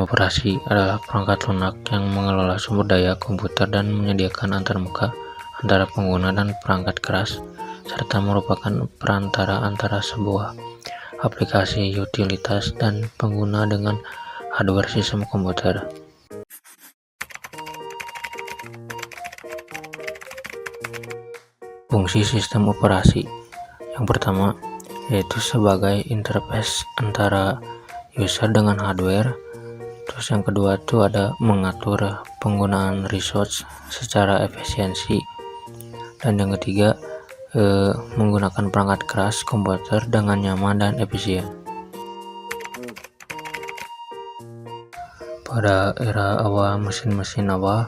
Sistem operasi adalah perangkat lunak yang mengelola sumber daya komputer dan menyediakan antarmuka antara pengguna dan perangkat keras, serta merupakan perantara antara sebuah aplikasi, utilitas, dan pengguna dengan hardware sistem komputer. Fungsi sistem operasi yang pertama yaitu sebagai interface antara user dengan hardware. Terus yang kedua itu ada mengatur penggunaan resource secara efisiensi, dan yang ketiga menggunakan perangkat keras komputer dengan nyaman dan efisien. Pada era awal mesin-mesin awal,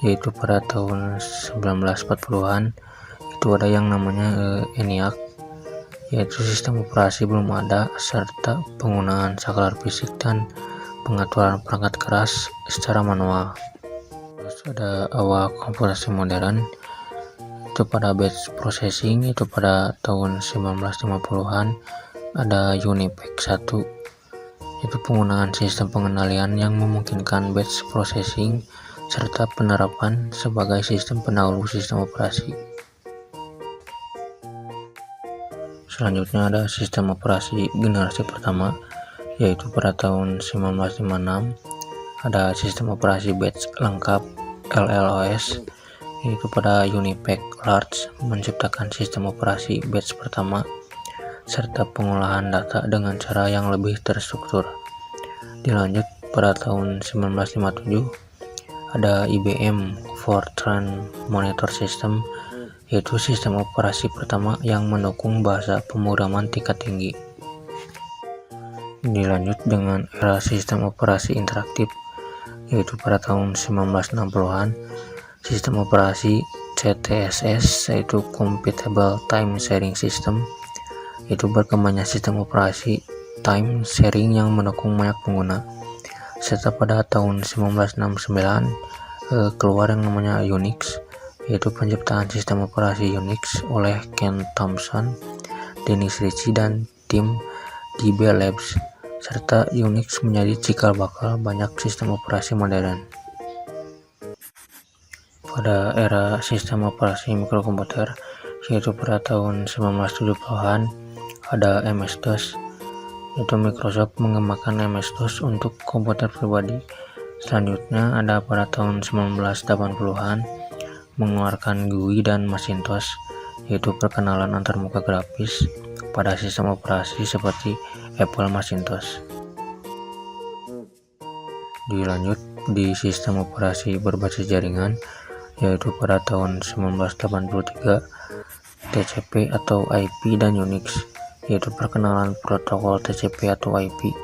yaitu pada tahun 1940-an, itu ada yang namanya ENIAC, yaitu sistem operasi belum ada, serta penggunaan saklar fisik dan pengaturan perangkat keras secara manual. Terus ada awal komputerasi modern, itu pada batch processing, itu pada tahun 1950-an ada UNIPEC 1, itu penggunaan sistem pengendalian yang memungkinkan batch processing serta penerapan sebagai sistem pendahulu sistem operasi. Selanjutnya ada sistem operasi generasi pertama, yaitu pada tahun 1956 ada sistem operasi batch lengkap LLOS, yaitu pada UNIPEC Large menciptakan sistem operasi batch pertama serta pengolahan data dengan cara yang lebih terstruktur. Dilanjut pada tahun 1957 ada IBM Fortran Monitor System, yaitu sistem operasi pertama yang mendukung bahasa pemrograman tingkat tinggi. Dilanjut dengan era sistem operasi interaktif, yaitu pada tahun 1960-an sistem operasi CTSS, yaitu Compatible Time Sharing System, itu berkembangnya sistem operasi time sharing yang mendukung banyak pengguna. Serta pada tahun 1969 keluar yang namanya Unix, yaitu penciptaan sistem operasi Unix oleh Ken Thompson, Dennis Ritchie, dan tim DB Labs, serta Unix menjadi cikal bakal banyak sistem operasi modern. Pada era sistem operasi mikrokomputer, yaitu pada tahun 1970-an ada MS-DOS, yaitu Microsoft mengembangkan MS-DOS untuk komputer pribadi. Selanjutnya ada pada tahun 1980-an mengeluarkan GUI dan Macintosh, yaitu perkenalan antarmuka grafis pada sistem operasi seperti Apple Macintosh. Dilanjut di sistem operasi berbasis jaringan, yaitu pada tahun 1983 TCP atau IP dan Unix, yaitu perkenalan protokol TCP atau IP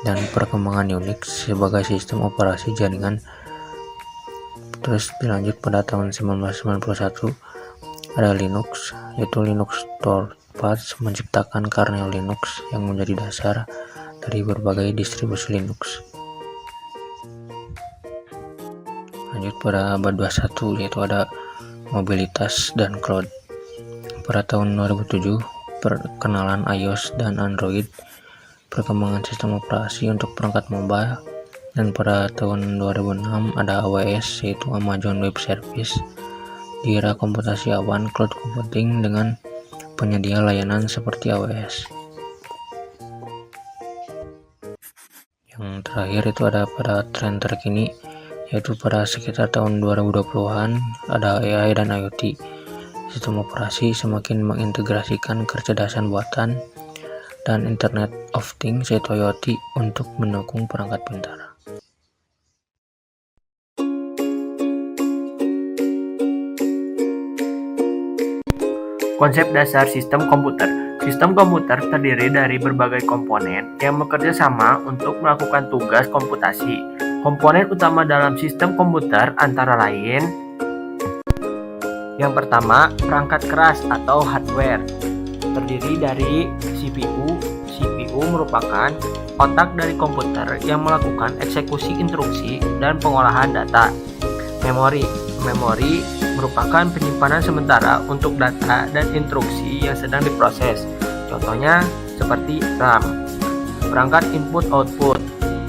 dan perkembangan Unix sebagai sistem operasi jaringan. Terus dilanjut pada tahun 1991 ada Linux, yaitu Linux Torvalds menciptakan kernel Linux yang menjadi dasar dari berbagai distribusi Linux. Lanjut pada abad 21, yaitu ada mobilitas dan cloud. Pada tahun 2007 perkenalan iOS dan Android, perkembangan sistem operasi untuk perangkat mobile, dan pada tahun 2006 ada AWS, yaitu Amazon Web Service. Di era komputasi awan, cloud computing dengan penyedia layanan seperti AWS. Yang terakhir itu ada pada tren terkini, yaitu pada sekitar tahun 2020-an ada AI dan IoT. Sistem operasi semakin mengintegrasikan kecerdasan buatan dan Internet of Things atau IoT untuk mendukung perangkat pintar. Konsep dasar sistem komputer. Sistem komputer terdiri dari berbagai komponen yang bekerja sama untuk melakukan tugas komputasi. Komponen utama dalam sistem komputer antara lain: yang pertama, perangkat keras atau hardware, terdiri dari CPU. CPU merupakan otak dari komputer yang melakukan eksekusi instruksi dan pengolahan data. Memori merupakan penyimpanan sementara untuk data dan instruksi yang sedang diproses. Contohnya seperti RAM. Perangkat input-output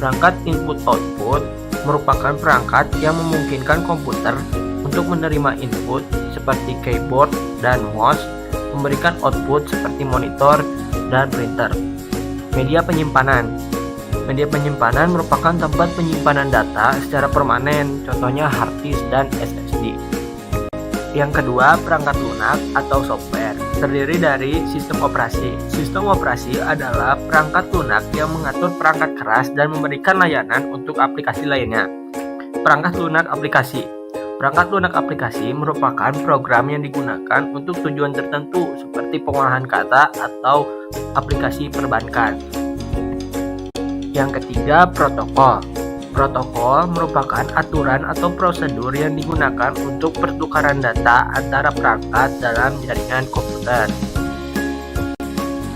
Perangkat input-output merupakan perangkat yang memungkinkan komputer untuk menerima input seperti keyboard dan mouse, memberikan output seperti monitor dan printer. Media penyimpanan. Media penyimpanan merupakan tempat penyimpanan data secara permanen, contohnya hard disk dan SSD. Yang kedua, perangkat lunak atau software, terdiri dari sistem operasi. Sistem operasi adalah perangkat lunak yang mengatur perangkat keras dan memberikan layanan untuk aplikasi lainnya. Perangkat lunak aplikasi. Perangkat lunak aplikasi merupakan program yang digunakan untuk tujuan tertentu seperti pengolahan kata atau aplikasi perbankan. Yang ketiga, protokol. Protokol merupakan aturan atau prosedur yang digunakan untuk pertukaran data antara perangkat dalam jaringan komputer.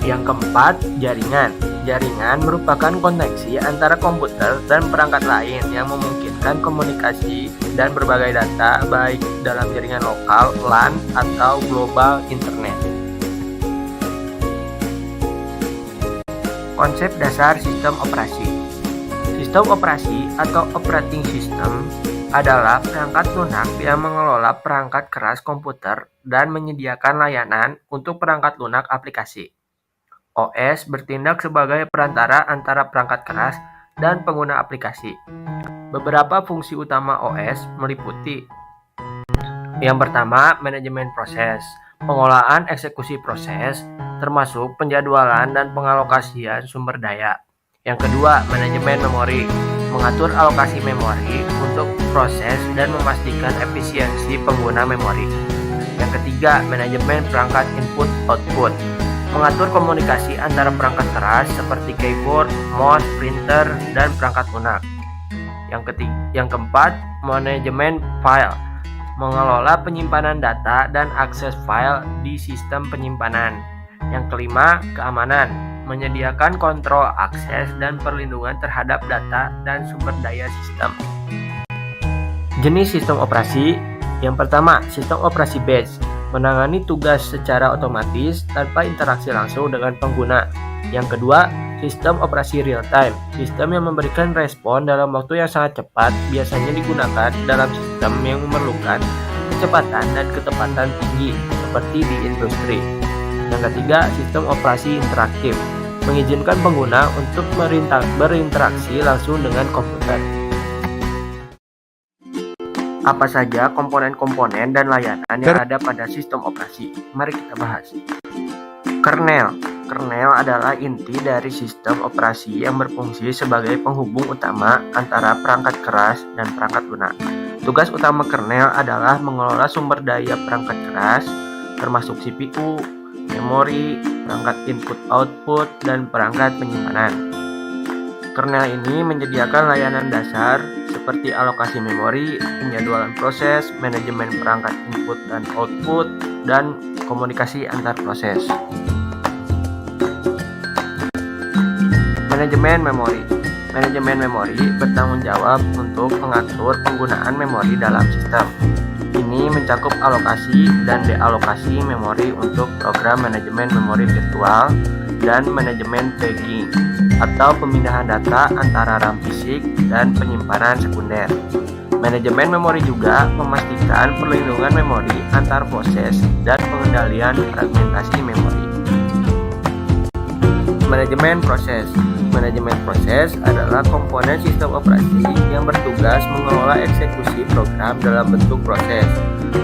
Yang keempat, jaringan. Jaringan merupakan koneksi antara komputer dan perangkat lain yang memungkinkan komunikasi dan berbagai data baik dalam jaringan lokal, LAN, atau global internet. Konsep dasar sistem operasi. Sistem operasi atau operating system adalah perangkat lunak yang mengelola perangkat keras komputer dan menyediakan layanan untuk perangkat lunak aplikasi. OS bertindak sebagai perantara antara perangkat keras dan pengguna aplikasi. Beberapa fungsi utama OS meliputi: yang pertama, manajemen proses, pengolahan eksekusi proses, termasuk penjadwalan dan pengalokasian sumber daya. Yang kedua, manajemen memori, mengatur alokasi memori untuk proses dan memastikan efisiensi pengguna memori. Yang ketiga, manajemen perangkat input-output, mengatur komunikasi antara perangkat keras seperti keyboard, mouse, printer, dan perangkat lunak. Yang keempat, manajemen file, mengelola penyimpanan data dan akses file di sistem penyimpanan. Yang kelima, keamanan, menyediakan kontrol akses dan perlindungan terhadap data dan sumber daya sistem. Jenis sistem operasi. Yang pertama, sistem operasi batch, menangani tugas secara otomatis tanpa interaksi langsung dengan pengguna. Yang kedua, sistem operasi real time, sistem yang memberikan respon dalam waktu yang sangat cepat, biasanya digunakan dalam sistem yang memerlukan kecepatan dan ketepatan tinggi seperti di industri. Yang ketiga, sistem operasi interaktif, mengizinkan pengguna untuk berinteraksi langsung dengan komputer. Apa saja komponen-komponen dan layanan yang ada pada sistem operasi? Mari kita bahas. Kernel. Kernel adalah inti dari sistem operasi yang berfungsi sebagai penghubung utama antara perangkat keras dan perangkat lunak. Tugas utama kernel adalah mengelola sumber daya perangkat keras, termasuk CPU, memori, perangkat input-output, dan perangkat penyimpanan. Kernel ini menyediakan layanan dasar seperti alokasi memori, penjadwalan proses, manajemen perangkat input dan output, dan komunikasi antar proses. Manajemen memori. Manajemen memori bertanggung jawab untuk mengatur penggunaan memori dalam sistem. Ini mencakup alokasi dan dealokasi memori untuk program manajemen memori virtual dan manajemen pegging atau pemindahan data antara RAM fisik dan penyimpanan sekunder. Manajemen memori juga memastikan perlindungan memori antar proses dan pengendalian fragmentasi memori. Manajemen proses. Manajemen proses adalah komponen sistem operasi yang bertugas mengelola eksekusi program dalam bentuk proses,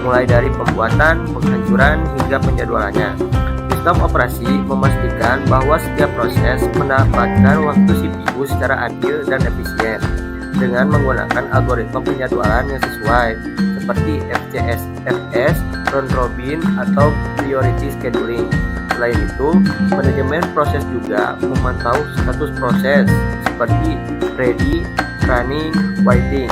mulai dari pembuatan, penghancuran, hingga penjadwalannya. Sistem operasi memastikan bahwa setiap proses mendapatkan waktu CPU secara adil dan efisien dengan menggunakan algoritma penjadwalan yang sesuai seperti FCSFS, round robin, atau priority scheduling. Selain itu, manajemen proses juga memantau status proses seperti ready, running, waiting,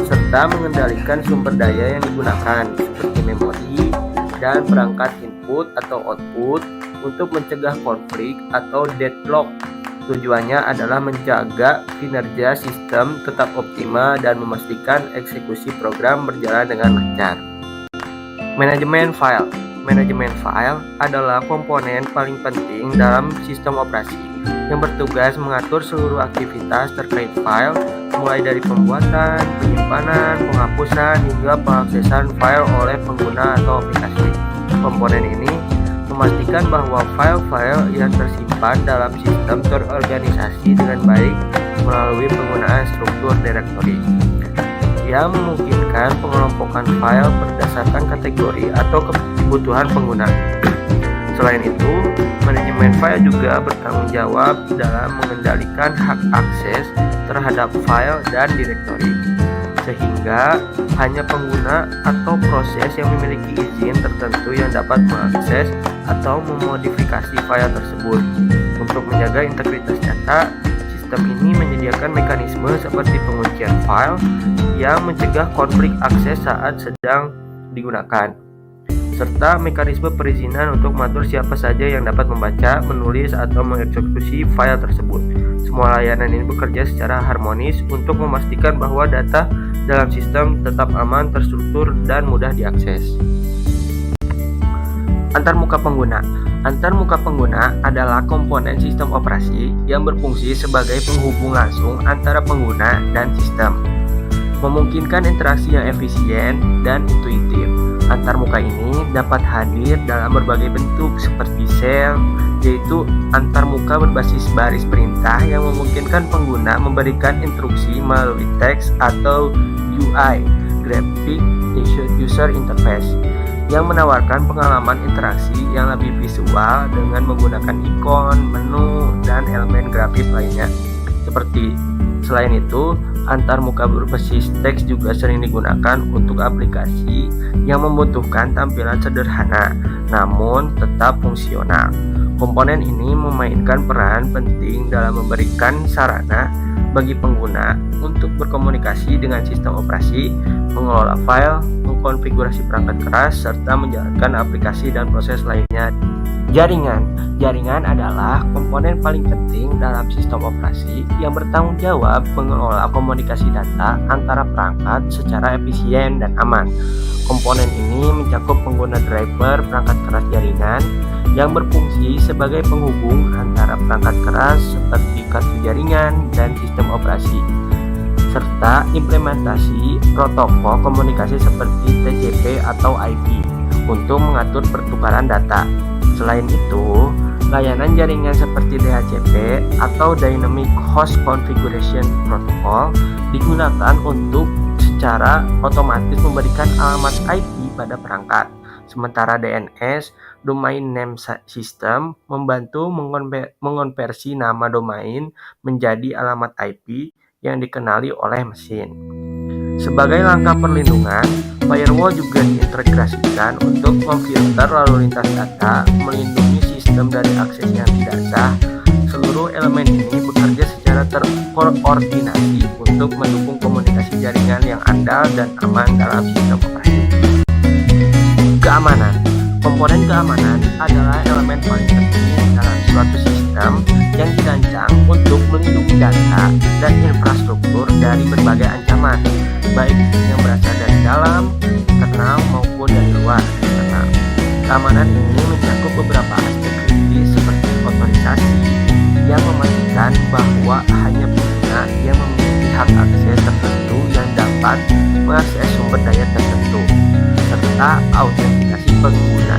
serta mengendalikan sumber daya yang digunakan seperti memori dan perangkat input atau output untuk mencegah konflik atau deadlock. Tujuannya adalah menjaga kinerja sistem tetap optimal dan memastikan eksekusi program berjalan dengan lancar. Manajemen file. Manajemen file adalah komponen paling penting dalam sistem operasi yang bertugas mengatur seluruh aktivitas terkait file, mulai dari pembuatan, penyimpanan, penghapusan, hingga pengaksesan file oleh pengguna atau aplikasi. Komponen ini memastikan bahwa file-file yang tersimpan dalam sistem terorganisasi dengan baik melalui penggunaan struktur direktori yang memungkinkan pengelompokan file berdasarkan kategori atau kebutuhan pengguna. Selain itu, manajemen file juga bertanggung jawab dalam mengendalikan hak akses terhadap file dan direktori, sehingga hanya pengguna atau proses yang memiliki izin tertentu yang dapat mengakses atau memodifikasi file tersebut. Untuk menjaga integritas data, sistem ini menyediakan mekanisme seperti penguncian file yang mencegah konflik akses saat sedang digunakan, serta mekanisme perizinan untuk mengatur siapa saja yang dapat membaca, menulis, atau mengeksekusi file tersebut. Semua layanan ini bekerja secara harmonis untuk memastikan bahwa data dalam sistem tetap aman, terstruktur, dan mudah diakses. Antarmuka pengguna. Antarmuka pengguna adalah komponen sistem operasi yang berfungsi sebagai penghubung langsung antara pengguna dan sistem, memungkinkan interaksi yang efisien dan intuitif. Antarmuka ini dapat hadir dalam berbagai bentuk seperti sel, yaitu antarmuka berbasis baris perintah yang memungkinkan pengguna memberikan instruksi melalui teks, atau UI, Graphic User Interface, yang menawarkan pengalaman interaksi yang lebih visual dengan menggunakan ikon, menu, dan elemen grafis lainnya. Selain itu, antarmuka berbasis teks juga sering digunakan untuk aplikasi yang membutuhkan tampilan sederhana namun tetap fungsional. Komponen ini memainkan peran penting dalam memberikan sarana bagi pengguna untuk berkomunikasi dengan sistem operasi, mengelola file, mengkonfigurasi perangkat keras, serta menjalankan aplikasi dan proses lainnya. Jaringan adalah komponen paling penting dalam sistem operasi yang bertanggung jawab mengelola komunikasi data antara perangkat secara efisien dan aman. Komponen ini mencakup pengguna driver perangkat keras jaringan yang berfungsi sebagai penghubung antara perangkat keras seperti kartu jaringan dan sistem operasi, serta implementasi protokol komunikasi seperti TCP atau IP untuk mengatur pertukaran data. Selain itu, layanan jaringan seperti DHCP atau Dynamic Host Configuration Protocol digunakan untuk secara otomatis memberikan alamat IP pada perangkat. Sementara DNS, Domain Name System, membantu mengonversi nama domain menjadi alamat IP yang dikenali oleh mesin. Sebagai langkah perlindungan, firewall juga diintegrasikan untuk memfilter lalu lintas data, melindungi sistem dari akses yang tidak sah. Seluruh elemen ini bekerja secara terkoordinasi untuk mendukung komunikasi jaringan yang andal dan aman dalam sistem operasi. Keamanan. Komponen keamanan adalah elemen paling penting dalam suatu sistem yang dirancang untuk melindungi data dan infrastruktur dari berbagai ancaman, baik yang berasal dari dalam, internal, maupun dari luar internal. Keamanan ini mencakup beberapa aspek kritis seperti otorisasi yang memastikan bahwa hanya pengguna yang memiliki hak akses tertentu yang dapat mengakses sumber daya tertentu, serta autentikasi pengguna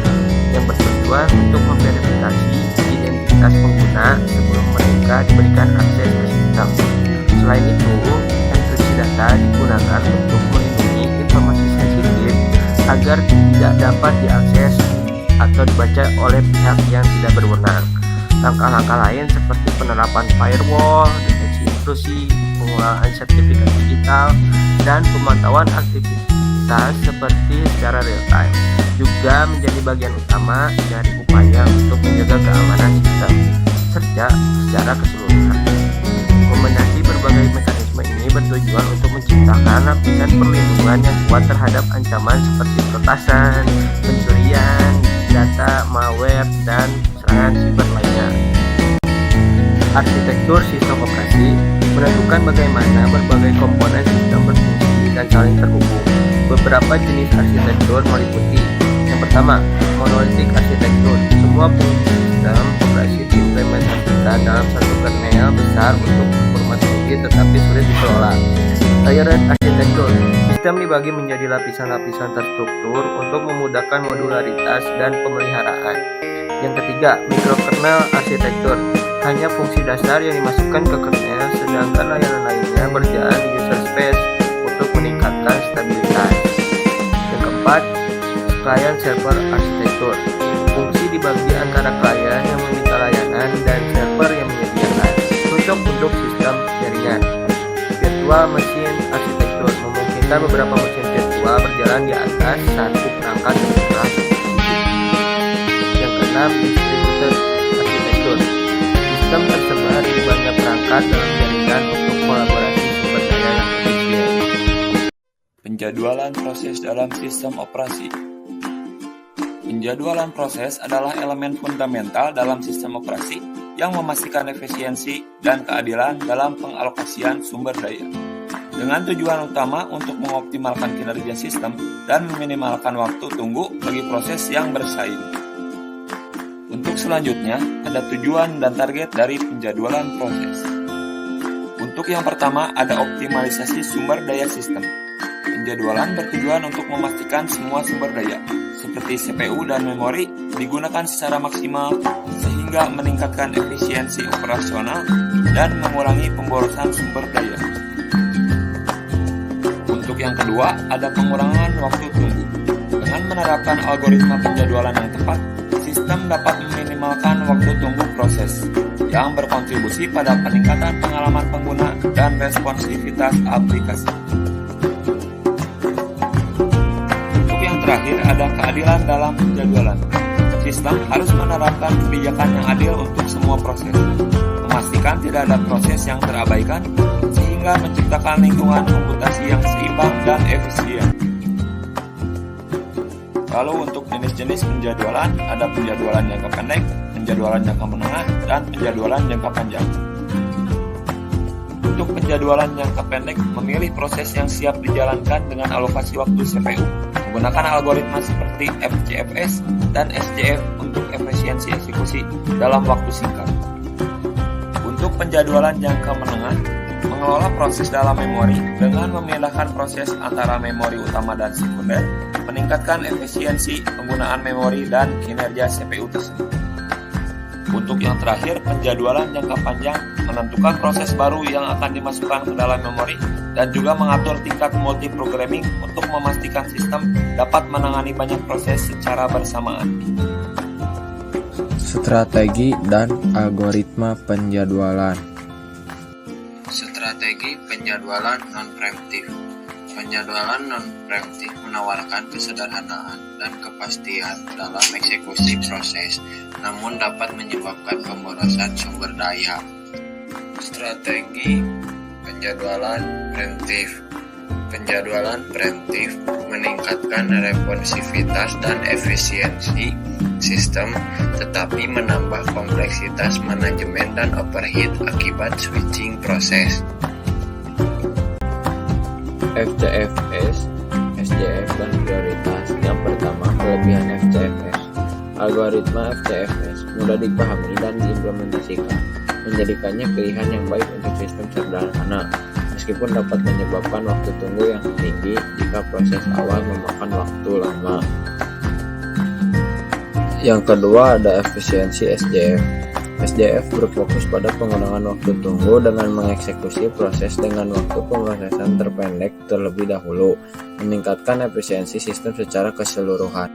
yang bertujuan untuk memverifikasi identitas pengguna sebelum mereka diberikan akses ke sistem. Selain itu, enkripsi data digunakan untuk melindungi informasi sensitif agar tidak dapat diakses atau dibaca oleh pihak yang tidak berwenang. Langkah-langkah lain seperti penerapan firewall, deteksi intrusi, penggunaan sertifikat digital, dan pemantauan aktivitas seperti secara real time juga menjadi bagian utama dari upaya untuk menjaga keamanan sistem secara keseluruhan. Kombinasi berbagai mekanisme ini bertujuan untuk menciptakan lapisan perlindungan yang kuat terhadap ancaman seperti peretasan, pencurian data, malware, dan serangan siber lainnya. Arsitektur sistem operasi menentukan bagaimana berbagai komponen sistem berfungsi dan saling terhubung. Beberapa jenis arsitektur meliputi: yang pertama, monolitik arsitektur. Semua fungsi sistem operasi diimplementasikan dalam satu kernel besar untuk performa tinggi tetapi sulit dikelola. Layered arsitektur. Sistem dibagi menjadi lapisan-lapisan terstruktur untuk memudahkan modularitas dan pemeliharaan. Yang ketiga, mikrokernel arsitektur. Hanya fungsi dasar yang dimasukkan ke kernel, sedangkan layanan lainnya berjalan di user space untuk meningkatkan stabilitas. Yang keempat, client server arsitektur. Fungsi dibagi antara klien yang meminta layanan dan server yang menyediakan. Cocok untuk sistem jaringan. Virtual machine arsitektur memungkinkan beberapa mesin virtual berjalan di atas satu perangkat virtual. Yang keenam, distributed arsitektur. Sistem tersebar di banyak perangkat dalam jaringan untuk kolaborasi sumber daya yang efisien. Penjadwalan proses dalam sistem operasi. Penjadwalan proses adalah elemen fundamental dalam sistem operasi yang memastikan efisiensi dan keadilan dalam pengalokasian sumber daya. Dengan tujuan utama untuk mengoptimalkan kinerja sistem dan meminimalkan waktu tunggu bagi proses yang bersaing. Untuk selanjutnya, ada tujuan dan target dari penjadwalan proses. Untuk yang pertama, ada optimalisasi sumber daya sistem. Penjadwalan bertujuan untuk memastikan semua sumber daya, seperti CPU dan memori, digunakan secara maksimal sehingga meningkatkan efisiensi operasional dan mengurangi pemborosan sumber daya. Untuk yang kedua, ada pengurangan waktu tunggu. Dengan menerapkan algoritma penjadwalan yang tepat, sistem dapat meminimalkan waktu tunggu proses, yang berkontribusi pada peningkatan pengalaman pengguna dan responsivitas aplikasi. Terakhir, ada keadilan dalam penjadwalan. Sistem harus menerapkan kebijakan yang adil untuk semua proses, memastikan tidak ada proses yang terabaikan, sehingga menciptakan lingkungan komputasi yang seimbang dan efisien. Lalu untuk jenis-jenis penjadwalan, ada penjadwalan jangka pendek, penjadwalan jangka menengah, dan penjadwalan jangka panjang. Untuk penjadwalan jangka pendek, memilih proses yang siap dijalankan dengan alokasi waktu CPU, menggunakan algoritma seperti FCFS dan SCF untuk efisiensi eksekusi dalam waktu singkat. Untuk penjadwalan jangka menengah, mengelola proses dalam memori dengan memindahkan proses antara memori utama dan sekunder, meningkatkan efisiensi penggunaan memori dan kinerja CPU tersebut. Untuk yang terakhir, penjadwalan jangka panjang menentukan proses baru yang akan dimasukkan ke dalam memori dan juga mengatur tingkat multiprogramming untuk memastikan sistem dapat menangani banyak proses secara bersamaan. Strategi dan algoritma penjadwalan. Strategi penjadwalan non-preemptif. Penjadwalan non-preemptif menawarkan kesederhanaan dan kepastian dalam eksekusi proses, namun dapat menyebabkan pemborosan sumber daya. Strategi penjadwalan preemptif. Penjadwalan preemptif meningkatkan responsivitas dan efisiensi sistem, tetapi menambah kompleksitas manajemen dan overhead akibat switching proses. FCFS, SCF, dan prioritas. Yang pertama, kelebihan FCFS. Algoritma FCFS mudah dipahami dan diimplementasikan, menjadikannya pilihan yang baik untuk sistem sederhana, meskipun dapat menyebabkan waktu tunggu yang tinggi jika proses awal memakan waktu lama. Yang kedua, ada efisiensi SJF. SJF berfokus pada pengurangan waktu tunggu dengan mengeksekusi proses dengan waktu pemrosesan terpendek terlebih dahulu, meningkatkan efisiensi sistem secara keseluruhan.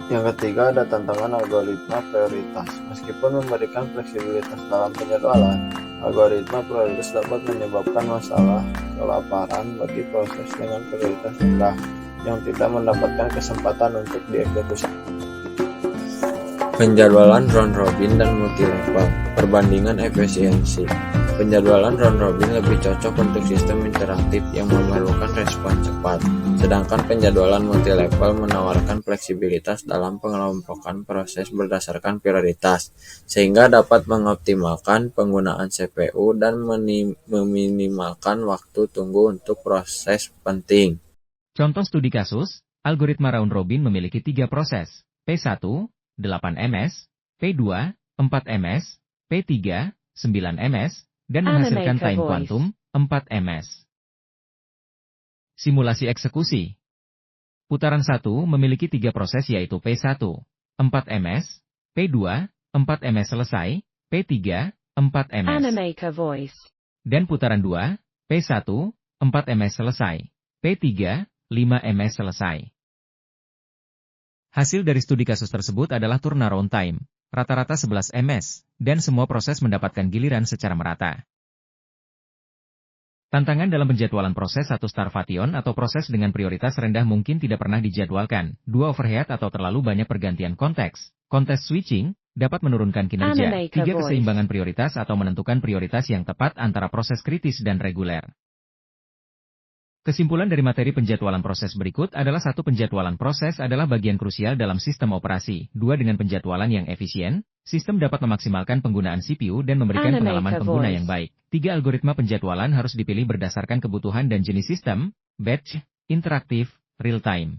Yang ketiga, ada tantangan algoritma prioritas. Meskipun memberikan fleksibilitas dalam penjadwalan, algoritma prioritas dapat menyebabkan masalah kelaparan bagi proses dengan prioritas rendah yang tidak mendapatkan kesempatan untuk dieksekusi. Penjadwalan round robin dan multi-level. Perbandingan efisiensi. Penjadwalan round robin lebih cocok untuk sistem interaktif yang memerlukan respon cepat, sedangkan penjadwalan multi-level menawarkan fleksibilitas dalam pengelompokan proses berdasarkan prioritas, sehingga dapat mengoptimalkan penggunaan CPU dan meminimalkan waktu tunggu untuk proses penting. Contoh studi kasus, Algoritma round robin memiliki 3 proses, P1, 8 ms, P2, 4 ms, P3, 9 ms, dan menghasilkan time quantum, 4 ms. Simulasi eksekusi. Putaran 1 memiliki 3 proses yaitu P1, 4 ms, P2, 4 ms selesai, P3, 4 ms. Dan putaran 2, P1, 4 ms selesai, P3, 5 ms selesai. Hasil dari studi kasus tersebut adalah turnaround time, rata-rata 11 ms, dan semua proses mendapatkan giliran secara merata. Tantangan dalam penjadwalan proses 1 starvation atau proses dengan prioritas rendah mungkin tidak pernah dijadwalkan, 2 overhead atau terlalu banyak pergantian konteks, context switching, dapat menurunkan kinerja, 3 keseimbangan prioritas atau menentukan prioritas yang tepat antara proses kritis dan reguler. Kesimpulan dari materi penjadwalan proses berikut adalah 1. Penjadwalan proses adalah bagian krusial dalam sistem operasi. 2. Dengan penjadwalan yang efisien, sistem dapat memaksimalkan penggunaan CPU dan memberikan pengalaman pengguna yang baik. 3. Algoritma penjadwalan harus dipilih berdasarkan kebutuhan dan jenis sistem, batch, interaktif, real-time.